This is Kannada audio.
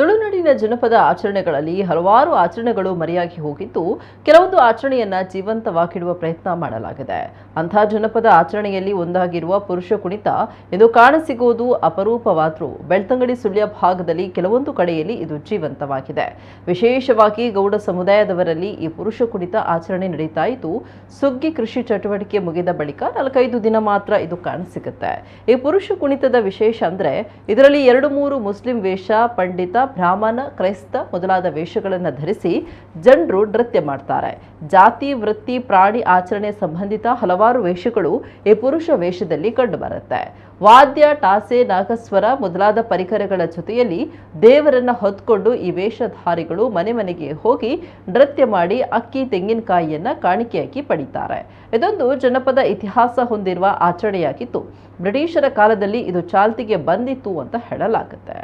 ತುಳುನಾಡಿನ ಜನಪದ ಆಚರಣೆಗಳಲ್ಲಿ ಹಲವಾರು ಆಚರಣೆಗಳು ಮರೆಯಾಗಿ ಹೋಗಿದ್ದು, ಕೆಲವೊಂದು ಆಚರಣೆಯನ್ನ ಜೀವಂತವಾಗಿಡುವ ಪ್ರಯತ್ನ ಮಾಡಲಾಗಿದೆ. ಅಂತಹ ಜನಪದ ಆಚರಣೆಯಲ್ಲಿ ಒಂದಾಗಿರುವ ಪುರುಷ ಕುಣಿತ ಇಂದು ಕಾಣಸಿಗುವುದು ಅಪರೂಪವಾದರೂ ಬೆಳ್ತಂಗಡಿ ಸುಳ್ಯ ಭಾಗದಲ್ಲಿ ಕೆಲವೊಂದು ಕಡೆಯಲ್ಲಿ ಇದು ಜೀವಂತವಾಗಿದೆ. ವಿಶೇಷವಾಗಿ ಗೌಡ ಸಮುದಾಯದವರಲ್ಲಿ ಈ ಪುರುಷ ಕುಣಿತ ಆಚರಣೆ ನಡೀತಾ ಇದ್ದು, ಸುಗ್ಗಿ ಕೃಷಿ ಚಟುವಟಿಕೆ ಮುಗಿದ ಬಳಿಕ 4-5 ದಿನ ಮಾತ್ರ ಇದು ಕಾಣಸಿಗುತ್ತೆ. ಈ ಪುರುಷ ಕುಣಿತದ ವಿಶೇಷ ಅಂದ್ರೆ ಇದರಲ್ಲಿ 2-3 ಮುಸ್ಲಿಂ ವೇಷ, ಪಂಡಿತ, ಬ್ರಾಹ್ಮಣ, ಕ್ರೈಸ್ತ ಮೊದಲಾದ ವೇಷಗಳನ್ನು ಧರಿಸಿ ಜನರು ನೃತ್ಯ ಮಾಡ್ತಾರೆ. ಜಾತಿ, ವೃತ್ತಿ, ಪ್ರಾಣಿ ಆಚರಣೆ ಸಂಬಂಧಿತ ಹಲವಾರು ವೇಷಗಳು ಈ ಪುರುಷ ವೇಷದಲ್ಲಿ ಕಂಡುಬರುತ್ತೆ. ವಾದ್ಯ, ಟಾಸೆ, ನಾಗಸ್ವರ ಮೊದಲಾದ ಪರಿಕರಗಳ ಜೊತೆಯಲ್ಲಿ ದೇವರನ್ನ ಹೊತ್ಕೊಂಡು ಈ ವೇಷಧಾರಿಗಳು ಮನೆ ಮನೆಗೆ ಹೋಗಿ ನೃತ್ಯ ಮಾಡಿ ಅಕ್ಕಿ, ತೆಂಗಿನಕಾಯಿಯನ್ನ ಕಾಣಿಕೆಯಾಗಿ ಪಡಿತಾರೆ. ಇದೊಂದು ಜನಪದ ಇತಿಹಾಸ ಹೊಂದಿರುವ ಆಚರಣೆಯಾಗಿದ್ದು, ಬ್ರಿಟಿಷರ ಕಾಲದಲ್ಲಿ ಇದು ಚಾಲ್ತಿಗೆ ಬಂದಿತ್ತು ಅಂತ ಹೇಳಲಾಗುತ್ತೆ.